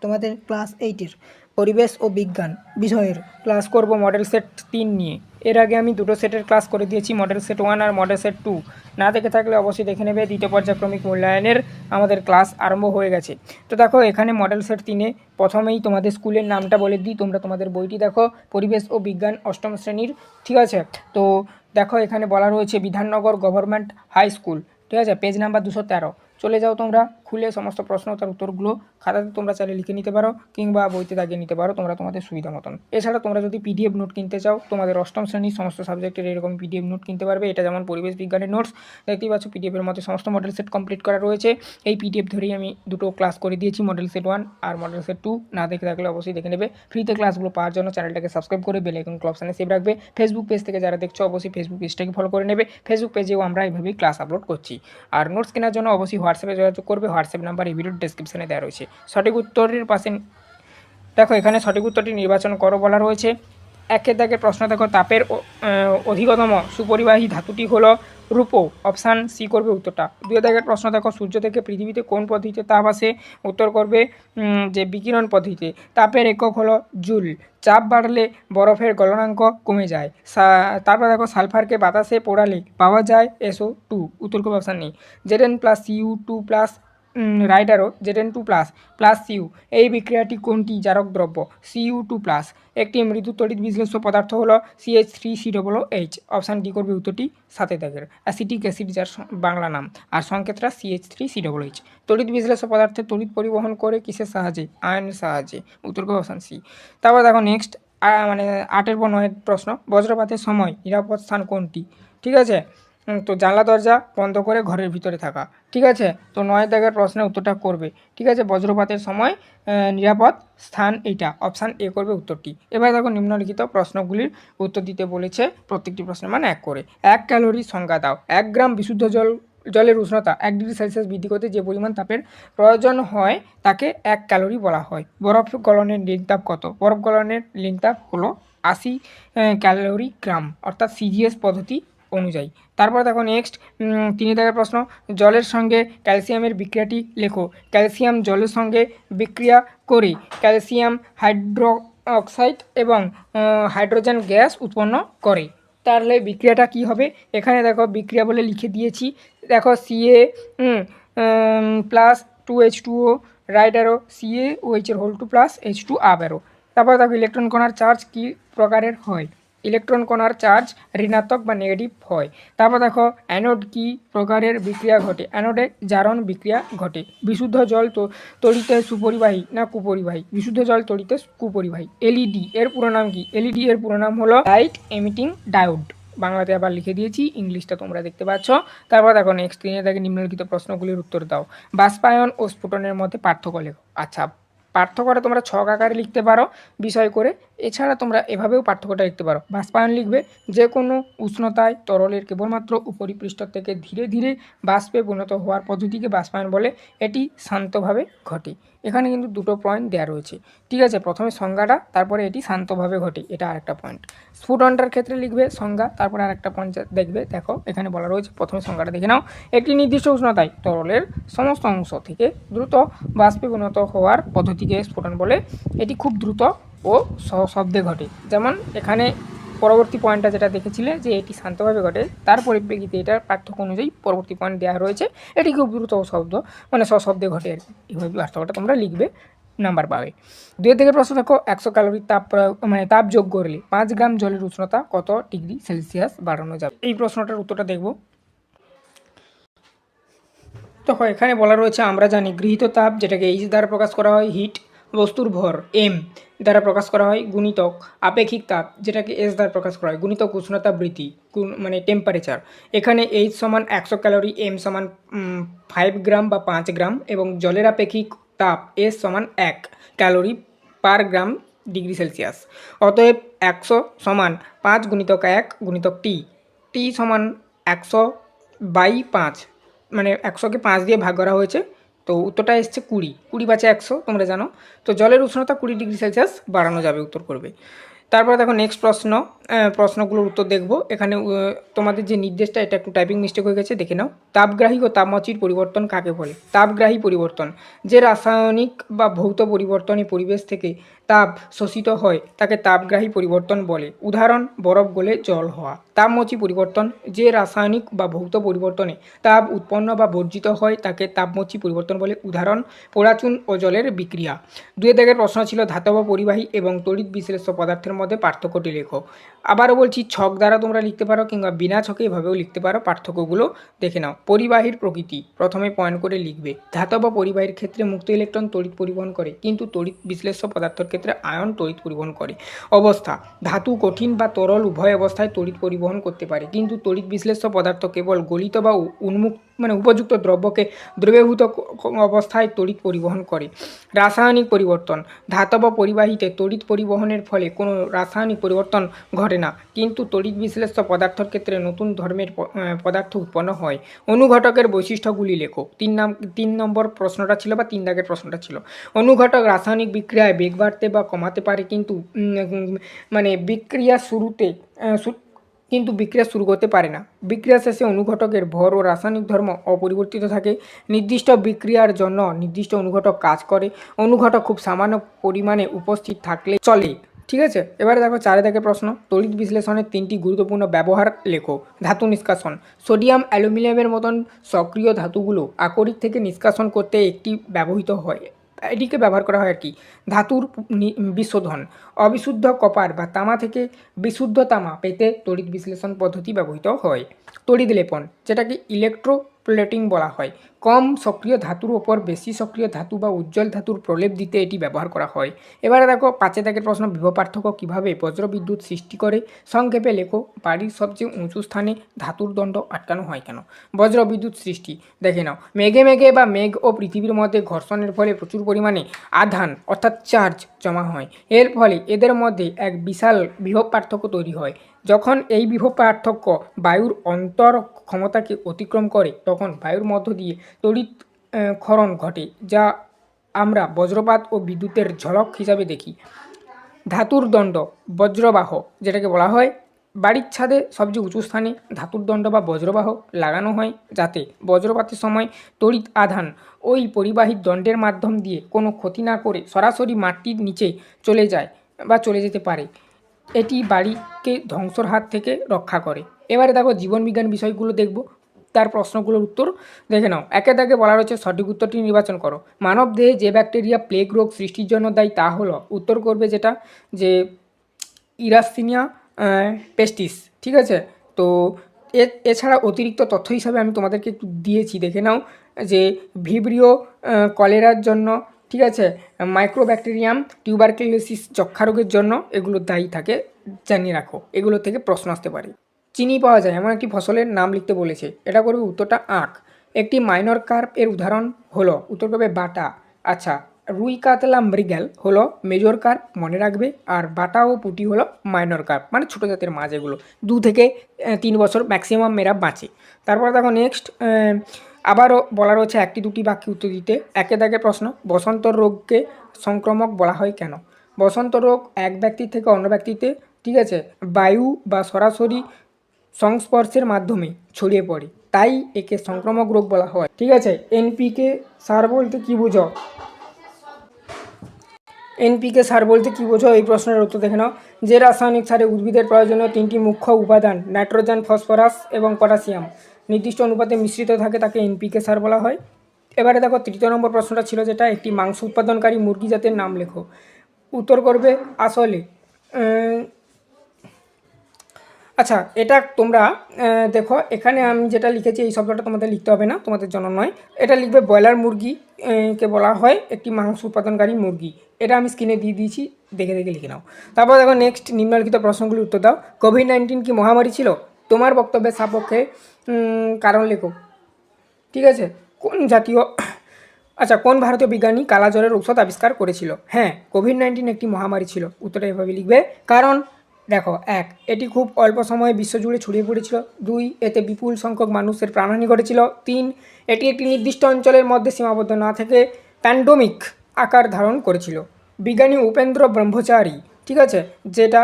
তোমাদের ক্লাস 8-এর পরিবেশ ও বিজ্ঞান বিষয়ের ক্লাস করব মডেল সেট 3 নিয়ে। এর আগে আমি দুটো সেটের ক্লাস করে দিয়েছি, মডেল সেট 1 আর মডেল সেট 2। না দেখে থাকলে অবশ্যই দেখে নেবে। দ্বিতীয় পর্যায়ক্রমিক মূল্যায়নের আমাদের ক্লাস আরম্ভ হয়ে গেছে। তো দেখো এখানে মডেল সেট 3-এ প্রথমেই তোমাদের স্কুলের নামটা বলে দিই, তোমরা তোমাদের বইটি দেখো, পরিবেশ ও বিজ্ঞান অষ্টম শ্রেণীর, ঠিক আছে। তো দেখো এখানে বলা রয়েছে বিধাননগর গভর্নমেন্ট হাই স্কুল, ঠিক আছে, পেজ নাম্বার 213। চলে যাও তোমরা, খুলে সমস্ত প্রশ্ন তার উত্তরগুলো খাতাতে তোমরা চাইলে লিখে নিতে পারো কিংবা বইতে দাগিয়ে নিতে পারো, তোমরা তোমাদের সুবিধা মতন। এছাড়া তোমরা যদি পিডিএফ নোট কিনতে চাও, তোমাদের অষ্টম শ্রেণীর সমস্ত সাবজেক্টের এরকম পিডিএফ নোট কিনতে পারবে। এটা যেমন পরিবেশ বিজ্ঞানের নোটস, দেখতেই পাচ্ছ পিডিএফের মধ্যে সমস্ত মডেল সেট কমপ্লিট করা রয়েছে। এই পিডিএফ ধরেই আমি দুটো ক্লাস করে দিয়েছি, মডেল সেট 1 আর মডেল সেট 2। না দেখে থাকলে অবশ্যই দেখে নেবে। ফ্রিতে ক্লাসগুলো পাওয়ার জন্য চ্যানেলটাকে সাবস্ক্রাইব করে বেল আইকন অপশনে সেভ রাখবে। ফেসবুক পেজ থেকে যারা দেখছো অবশ্যই ফেসবুক পেজটাকে ফলো করে নেবে। ফেসবুক পেজেও আমরা এইভাবেই ক্লাস আপলোড করছি। আর নোটস কেনার জন্য অবশ্যই হোয়াটসঅ্যাপে যোগাযোগ করবে। হোয়াটসঅ্যাপ নাম্বার এই ভিডিওর ডেসক্রিপশনে দেওয়া রয়েছে। সঠিক উত্তরের পাশে দেখো এখানে সঠিক উত্তরটি নির্বাচন করো বলা রয়েছে। একের দাগের প্রশ্ন দেখো, তাপের অধিকতম সুপরিবাহী ধাতুটি হলো রূপো, অপশান সি করবে উত্তরটা। দুই দাগের প্রশ্ন দেখো, সূর্য থেকে পৃথিবীতে কোন পদ্ধতিতে তাপ আসে, উত্তর করবে যে বিকিরণ পদ্ধতিতে। তাপের একক হলো জুল। চাপ বাড়লে বরফের গলনাঙ্ক কমে যায়। তারপর দেখো, সালফারকে বাতাসে পোড়ালে পাওয়া যায় SO2, উত্তর করবে অপশান নেই। Zn plus Cu2 plus right arrow Zn2 plus plus Cu, এই বিক্রিয়াটি কোনটি জারক দ্রব্য, Cu2 প্লাস। একটি মৃদু তড়িৎ বিশ্লেষ্য পদার্থ হলো CH3COOH, অপশান ডি করবে উত্তরটি। সাথে দাগের অ্যাসিটিক অ্যাসিড যার বাংলা নাম, আর সংকেতটা CH3COOH। তড়িৎ বিশ্লেষ্য পদার্থে তড়িৎ পরিবহন করে কিসের সাহায্যে, আয়নের সাহায্যে, উত্তর করবে অপশান সি। তারপর দেখো নেক্সট মানে 8-এর পর 9-এর প্রশ্ন, বজ্রপাতের সময় নিরাপদ স্থান কোনটি, ঠিক আছে। তো জানলা দরজা বন্ধ করে ঘরের ভিতরে থাকা, ঠিক আছে। তো 9 দাগের প্রশ্নের উত্তরটা করবে, ঠিক আছে। বজ্রপাতের সময় নিরাপদ স্থান এইটা, অপশান এ করবে উত্তরটি। এবার দেখো নিম্নলিখিত প্রশ্নগুলির উত্তর দিতে বলেছে, প্রত্যেকটি প্রশ্নের মান 1 করে। 1 ক্যালোরি সংজ্ঞা দাও। 1 গ্রাম বিশুদ্ধ জলের উষ্ণতা 1 ডিগ্রি সেলসিয়াস বৃদ্ধি করতে যে পরিমাণ তাপের প্রয়োজন হয় তাকে 1 ক্যালোরি বলা হয়। বরফ গলনের লিঙ্কতাপ কত, বরফ গলনের লিঙ্কতাপ হলো 80 ক্যালোরি গ্রাম, অর্থাৎ CGS পদ্ধতি অনুযায়ী। তারপর দেখো নেক্সট 3 দাগের প্রশ্ন, জলের সঙ্গে ক্যালসিয়ামের বিক্রিয়াটি লেখো। ক্যালসিয়াম জলের সঙ্গে বিক্রিয়া করে ক্যালসিয়াম হাইড্রোক্সাইড এবং হাইড্রোজেন গ্যাস উৎপন্ন করে। তাহলে বিক্রিয়াটা কি হবে, এখানে দেখো বিক্রিয়া বলে লিখে দিয়েছি। দেখো Ca plus 2H2O, right arrow CaOH এর whole 2 plus H2 up arrow. তারপর দেখো ইলেকট্রন কণার চার্জ কী প্রকারের হয়, ইলেকট্রন কণার চার্জ ঋণাত্মক বা নেগেটিভ হয়। তারপর দেখো অ্যানোড কী প্রকারের বিক্রিয়া ঘটে, অ্যানোডে জারণ বিক্রিয়া ঘটে। বিশুদ্ধ জল তড়িতে সুপরিবাহী না কুপরিবাহী, বিশুদ্ধ জল তড়িতে কুপরিবাহী। এলইডি এর পুরো নাম কি, এলইডি এর পুরো নাম হলো লাইট এমিটিং ডায়োড, বাংলাতে আবার লিখে দিয়েছি, ইংলিশটা তোমরা দেখতে পাচ্ছ। তারপর দেখো নেক্সট 3 দাগে নিম্নলিখিত প্রশ্নগুলির উত্তর দাও। বাষ্পায়ন ও স্ফুটনের মধ্যে পার্থক্য লেখো। আচ্ছা, পার্থক্যটা তোমরা ছক আকারে লিখতে পারো বিষয় করে, এছাড়া তোমরা এভাবেও পার্থক্যটা লিখতে পারো। বাষ্পায়ন লিখবে যে কোনো উষ্ণতায় তরলের কেবলমাত্র উপরিপৃষ্ঠ থেকে ধীরে ধীরে বাষ্পে পরিণত হওয়ার পদ্ধতিকে বাষ্পায়ন বলে, এটি শান্তভাবে ঘটে। এখানে কিন্তু দুটো পয়েন্ট দেওয়া রয়েছে, ঠিক আছে। প্রথমে সংজ্ঞাটা, তারপরে এটি শান্তভাবে ঘটে, এটা আরেকটা পয়েন্ট। স্ফুটনটার ক্ষেত্রে লিখবে সংজ্ঞা, তারপরে আরেকটা পয়েন্ট দেখবে। দেখো এখানে বলা রয়েছে, প্রথমে সংজ্ঞাটা দেখে নাও। একটি নির্দিষ্ট উষ্ণতায় তরলের সমস্ত অংশ থেকে দ্রুত বাষ্পে পরিণত হওয়ার পদ্ধতিকে স্ফুটন বলে, এটি খুব দ্রুত ও সশব্দে ঘটে। যেমন এখানে পরবর্তী পয়েন্টটা যেটা দেখেছিলে যে এটি শান্তভাবে ঘটে, তার পরিপ্রেক্ষিতে এটার পার্থক্য অনুযায়ী পরবর্তী পয়েন্ট দেওয়া রয়েছে, এটি খুব দ্রুত ও শব্দ মানে সশব্দে ঘটে আর কি। এইভাবে পার্থক্যটা তোমরা লিখবে, নাম্বার পাবে। 2 থেকে প্রশ্ন দেখো, 100 ক্যালোরি তাপ যোগ করলে 5 গ্রাম জলের উষ্ণতা কত ডিগ্রি সেলসিয়াস বাড়ানো যাবে। এই প্রশ্নটার উত্তরটা দেখব। দেখো এখানে বলা রয়েছে, আমরা জানি গৃহীত তাপ যেটাকে H দ্বারা প্রকাশ করা হয় হিট, বস্তুর ভর M দ্বারা প্রকাশ করা হয় গুণিতক আপেক্ষিক তাপ যেটাকে S দ্বারা প্রকাশ করা হয় গুণিতক উষ্ণতা বৃদ্ধি মানে টেম্পারেচার। এখানে H সমান 100 ক্যালোরি, M সমান 5 গ্রাম বা 5 গ্রাম, এবং জলের আপেক্ষিক তাপ S সমান 1 ক্যালোরি পার গ্রাম ডিগ্রি সেলসিয়াস। অতএব 100 সমান 5 গুণিতক 1 গুণিতক T সমান 100/5, মানে 100কে 5 দিয়ে ভাগ করা হয়েছে, তো উত্তরটা এসছে 20 5 100 তোমরা জানো। তো জলের উষ্ণতা 20 ডিগ্রি সেলসিয়াস বাড়ানো যাবে, উত্তর করবে। তারপরে দেখো নেক্সট প্রশ্নগুলোর উত্তর দেখব। এখানে তোমাদের যে নির্দেশটা এটা একটু টাইপিং মিস্টেক হয়ে গেছে, দেখে নাও। তাপগ্রাহী ও তাপমাত্রির পরিবর্তন কাকে বলে? তাপগ্রাহী পরিবর্তন যে রাসায়নিক বা ভৌত পরিবর্তনে পরিবেশ থেকে তাপ শোষিত হয় তাকে তাপগ্রাহী পরিবর্তন বলে। উদাহরণ: বরফ গলে জল হওয়া। তাপমোচী পরিবর্তন যে রাসায়নিক বা ভৌত পরিবর্তনে তাপ উৎপন্ন বা বর্জিত হয় তাকে তাপমোচী পরিবর্তন বলে। উদাহরণ: পোড়াচুন ও জলের বিক্রিয়া। 2 দাগের প্রশ্ন ছিল ধাতব পরিবাহী এবং তড়িৎ বিশ্লেষ্য পদার্থের মধ্যে পার্থক্যটি লেখো। আবারও বলছি, ছক দ্বারা তোমরা লিখতে পারো কিংবা বিনা ছকে এভাবেও লিখতে পারো। পার্থক্যগুলো দেখে নাও। পরিবাহীর প্রকৃতি প্রথমে পয়েন্ট করে লিখবে। ধাতব পরিবাহীর ক্ষেত্রে মুক্ত ইলেকট্রন তড়িৎ পরিবহন করে, কিন্তু তড়িৎ বিশ্লেষ্য পদার্থের ক্ষেত্রে আয়ন তড়িৎ পরিবহন করে। অবস্থা: ধাতু কঠিন বা তরল উভয় অবস্থায় তড়িৎ পরিবহন করতে পারে, কিন্তু তড়িৎ বিশ্লেষ্য পদার্থ কেবল গলিত বা উন্মুক্ত উপযুক্ত দ্রব্যকে দ্রবীভূত অবস্থায় তড়িৎ পরিবহন করে। রাসায়নিক পরিবর্তন: ধাতব পরিবাহীতে তড়িৎ পরিবহনের ফলে কোনো রাসায়নিক পরিবর্তন ঘটে না, কিন্তু তড়িৎ বিশ্লেষ্য পদার্থের ক্ষেত্রে নতুন ধর্মের পদার্থ উৎপন্ন হয়। অনুঘটকের বৈশিষ্ট্যগুলি লেখো। 3 নম্বর প্রশ্নটা ছিল বা 3 দাগের প্রশ্নটা ছিল। অনুঘটক রাসায়নিক বিক্রিয়ায় বেগ বাড়তে বা কমাতে পারে, কিন্তু বিক্রিয়া শুরু করতে পারে না। বিক্রিয়া শেষে অনুঘটকের ভর ও রাসায়নিক ধর্ম অপরিবর্তিত থাকে। নির্দিষ্ট বিক্রিয়ার জন্য নির্দিষ্ট অনুঘটক কাজ করে। অনুঘটক খুব সামান্য পরিমাণে উপস্থিত থাকলে চলে। ঠিক আছে, এবারে দেখো 4 দাগের প্রশ্ন। তড়িৎ বিশ্লেষণের 3টি গুরুত্বপূর্ণ ব্যবহার লেখো। ধাতু নিষ্কাশন: সোডিয়াম অ্যালুমিনিয়ামের মতন সক্রিয় ধাতুগুলো আকরিক থেকে নিষ্কাশন করতে এটিকে ব্যবহার করা হয় আর কি। ধাতুর বিশোধন: অবিশুদ্ধ কপার বা তামা থেকে বিশুদ্ধ তামা পেতে তড়িৎ বিশ্লেষণ পদ্ধতি ব্যবহৃত হয়। তড়িৎ লেপন, যেটাকে ইলেকট্রোপ্লেটিং বলা হয়। কম সক্রিয় ধাতুর ওপর বেশি সক্রিয় ধাতু বা উজ্জ্বল ধাতুর প্রলেপ দিতে এটি ব্যবহার করা হয়। এবারে দেখো 5 দাগের প্রশ্ন। বিভব পার্থক্য কীভাবে বজ্রবিদ্যুৎ সৃষ্টি করে? সংক্ষেপে লেখো। বাড়ির সবচেয়ে উঁচু স্থানে ধাতুর দণ্ড আটকানো হয় কেন? বজ্রবিদ্যুৎ সৃষ্টি দেখে নাও। মেঘে বা মেঘ ও পৃথিবীর মধ্যে ঘর্ষণের ফলে প্রচুর পরিমাণে আধান অর্থাৎ চার্জ জমা হয়। এর ফলে এদের মধ্যে এক বিশাল বিভব পার্থক্য তৈরি হয়। যখন এই বিভব পার্থক্য বায়ুর অন্তর ক্ষমতাকে অতিক্রম করে তখন বায়ুর মধ্য দিয়ে তড়িৎ ক্ষরণ ঘটে, যা আমরা বজ্রপাত ও বিদ্যুতের ঝলক হিসাবে দেখি। ধাতুর দণ্ড বজ্রবাহ, যেটাকে বলা হয়। বাড়ির ছাদে সবচেয়ে উঁচু স্থানে ধাতুর দণ্ড বা বজ্রবাহ লাগানো হয়, যাতে বজ্রপাতের সময় তড়িৎ আধান ওই পরিবাহী দণ্ডের মাধ্যম দিয়ে কোনো ক্ষতি না করে সরাসরি মাটির নিচে চলে যেতে পারে। এটি বাড়িকে ধ্বংসর হাত থেকে রক্ষা করে। এবারে দেখো জীবনবিজ্ঞান বিষয়গুলো দেখব, তার প্রশ্নগুলোর উত্তর দেখে নাও। 1 দাগে বলা রয়েছে সঠিক উত্তরটি নির্বাচন করো। মানব দেহে যে ব্যাকটেরিয়া প্লেগ রোগ সৃষ্টির জন্য দায়ী তা হলো, উত্তর করবে যেটা যে ইরাসিনিয়া পেস্টিস। ঠিক আছে, তো এছাড়া অতিরিক্ত তথ্য হিসাবে আমি তোমাদেরকে একটু দিয়েছি, দেখে নাও। যে ভিব্রিও কলেরার জন্য, ঠিক আছে, মাইক্রোব্যাকটেরিয়াম টিউবারকুলোসিস যক্ষা রোগের জন্য এগুলো দায়ী থাকে, জানিয়ে রাখো। এগুলো থেকে প্রশ্ন আসতে পারে। চিনি পাওয়া যায় এমন একটি ফসলের নাম লিখতে বলেছে, এটা করবে উত্তরটা আখ। একটি মাইনর কার্প এর উদাহরণ হলো, উত্তর করবে বাটা। আচ্ছা, রুই কাতলা মৃগেল হলো মেজর কার্প, মনে রাখবে। আর বাটা ও পুঁটি হলো মাইনর কার্প, মানে ছোটো জাতের মাছ। এগুলো 2 থেকে 3 বছর ম্যাক্সিমাম মেয়েরা বাঁচে। তারপর দেখো নেক্সট আবারও বলা রয়েছে 1-2টি বাক্যে উত্তর দিতে। 1 দাগের প্রশ্ন। বসন্ত রোগকে সংক্রামক বলা হয় কেন? বসন্ত রোগ এক ব্যক্তি থেকে অন্য ব্যক্তিতে, ঠিক আছে, বায়ু বা সরাসরি সংস্পর্শের মাধ্যমে ছড়িয়ে পড়ে, তাই একে সংক্রামক রোগ বলা হয়। ঠিক আছে, এনপিকে সার বলতে কী বোঝো? এনপিকে সার বলতে কী বোঝো, এই প্রশ্নের উত্তর দেখে নাও। যে রাসায়নিক সারে উদ্ভিদের প্রয়োজনীয় 3টি মুখ্য উপাদান নাইট্রোজেন, ফসফরাস এবং পটাশিয়াম নির্দিষ্ট অনুপাতে মিশ্রিত থাকে তাকে এনপিকে সার বলা হয়। এবারে দেখো 3 নম্বর প্রশ্নটা ছিল, যেটা একটি মাংস উৎপাদনকারী মুরগি জাতের নাম লেখো। উত্তর করবে আসলে আচ্ছা, এটা তোমরা দেখো, এখানে আমি যেটা লিখেছি এই শব্দটা তোমাদের লিখতে হবে না, তোমাদের জন্য নয়। এটা লিখবে ব্রয়লার মুরগি কে বলা হয় একটি মাংস উৎপাদনকারী মুরগি। এটা আমি স্ক্রিনে দিয়ে দিয়েছি, দেখে লিখে নাও। তারপর দেখো নেক্সট নিম্নলিখিত প্রশ্নগুলির উত্তর দাও। কোভিড-19 কি মহামারী ছিল? তোমার বক্তব্যের সাপেক্ষে কারণ লেখো। ঠিক আছে, কোন ভারতীয় বিজ্ঞানী কালাজ্বরের ঔষধ আবিষ্কার করেছিল? হ্যাঁ, কোভিড-19 একটি মহামারী ছিল। উত্তরটা এভাবে লিখবে। কারণ দেখো, 1, এটি খুব অল্প সময়ে বিশ্বজুড়ে ছড়িয়ে পড়েছিল। 2, এতে বিপুল সংখ্যক মানুষের প্রাণহানি ঘটেছিল। 3, এটি একটি নির্দিষ্ট অঞ্চলের মধ্যে সীমাবদ্ধ না থেকে প্যান্ডেমিক আকার ধারণ করেছিল। বিজ্ঞানী উপেন্দ্র ব্রহ্মচারী ঠিক আছে, যেটা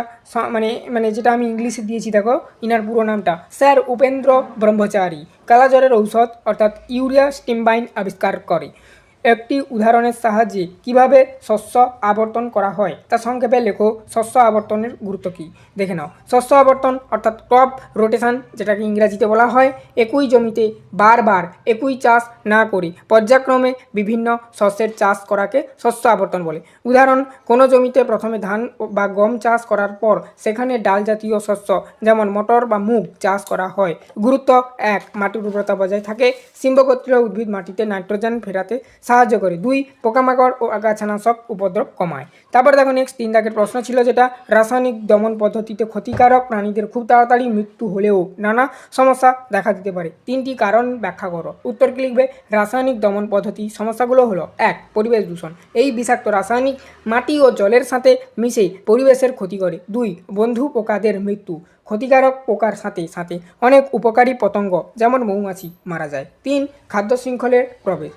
মানে মানে যেটা আমি ইংলিশে দিয়েছি, দেখো ইনার পুরো নামটা, স্যার উপেন্দ্র ব্রহ্মচারী কালাজ্বরের ঔষধ অর্থাৎ ইউরিয়া স্টিমবাইন আবিষ্কার করে। একটি উদাহরণের সাহায্যে কিভাবে শস্য আবর্তন করা হয় তা সংক্ষেপে লেখো। শস্য আবর্তনের গুরুত্ব কী দেখে নাও। শস্য আবর্তন অর্থাৎ ক্রপ রোটেশন, যেটাকে ইংরাজিতে বলা হয় একই জমিতে বারবার একই চাষ না করে পর্যায়ক্রমে বিভিন্ন শস্যের চাষ করাকে শস্য আবর্তন বলে। উদাহরণ, কোনো জমিতে প্রথমে ধান বা গম চাষ করার পর সেখানে ডাল জাতীয় শস্য যেমন মটর বা মুগ চাষ করা হয়। গুরুত্ব: 1. মাটির উর্বরতা বজায় থাকে। সিম্বগোত্রীয় উদ্ভিদ মাটিতে নাইট্রোজেন ফেরাতে সাহায্য করে। 2. পোকামাকড় ও আগাছানাশক উপদ্রব কমায়। তারপর দেখো নেক্সট 3 দাগের প্রশ্ন ছিল, যেটা রাসায়নিক দমন পদ্ধতিতে ক্ষতিকারক প্রাণীদের খুব তাড়াতাড়ি মৃত্যু হলেও নানা সমস্যা দেখা দিতে পারে। 3টি কারণ ব্যাখ্যা করো। উত্তর কি লিখবে? রাসায়নিক দমন পদ্ধতি সমস্যাগুলো হলো: 1. পরিবেশ দূষণ, এই বিষাক্ত রাসায়নিক মাটি ও জলের সাথে মিশে পরিবেশের ক্ষতি করে। 2. বন্ধু পোকাদের মৃত্যু, ক্ষতিকারক পোকার সাথে সাথে অনেক উপকারী পতঙ্গ যেমন মৌমাছি মারা যায়। 3. খাদ্য শৃঙ্খলের প্রবেশ,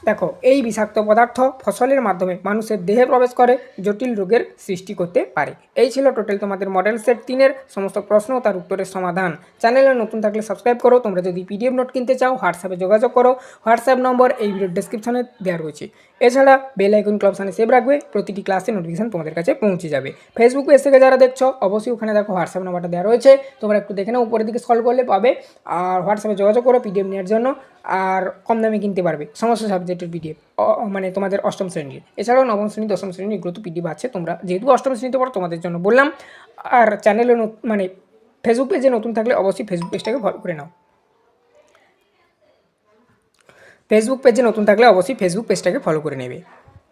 দেখো এই বিষাক্ত পদার্থ ফসলের মাধ্যমে মানুষের দেহে প্রবেশ করে জটিল রোগের সৃষ্টি করতে পারে। এই ছিল টোটাল তোমাদের মডেল সেট 3-এর সমস্ত প্রশ্ন ও তার উত্তরের সমাধান। চ্যানেলে নতুন থাকলে সাবস্ক্রাইব করো। তোমরা যদি পিডিএফ নোট কিনতে চাও হোয়াটসঅ্যাপে যোগাযোগ করো। হোয়াটসঅ্যাপ নম্বর এই ভিডিওর ডেসক্রিপশনে দেওয়া রয়েছে। এছাড়া বেল আইকন অপশানে সেভ রাখবে, প্রতিটি ক্লাসের নোটিফিকেশন তোমাদের কাছে পৌঁছে যাবে। ফেসবুক পেজ থেকে যারা দেখছো অবশ্যই ওখানে দেখো হোয়াটসঅ্যাপ নাম্বারটা দেওয়া রয়েছে, তোমরা একটু দেখে নাও, উপরের দিকে স্ক্রল করলে পাবে। আর হোয়াটসঅ্যাপে যোগাযোগ করো পিডিএফ নেওয়ার জন্য, আর কম দামে কিনতে পারবে সমস্ত সাবজেক্টের পিডিএফ, মানে তোমাদের অষ্টম শ্রেণীর। এছাড়াও নবম শ্রেণী, দশম শ্রেণী এগুলো তো পিডিএফ আছে, তোমরা যেহেতু অষ্টম শ্রেণীতে পড়ো তোমাদের জন্য বললাম। আর চ্যানেলে মানে ফেসবুক পেজে নতুন থাকলে অবশ্যই ফেসবুক পেজটাকে ফলো করে নাও। ফেসবুক পেজে নতুন থাকলে অবশ্যই ফেসবুক পেজটাকে ফলো করে নেবে।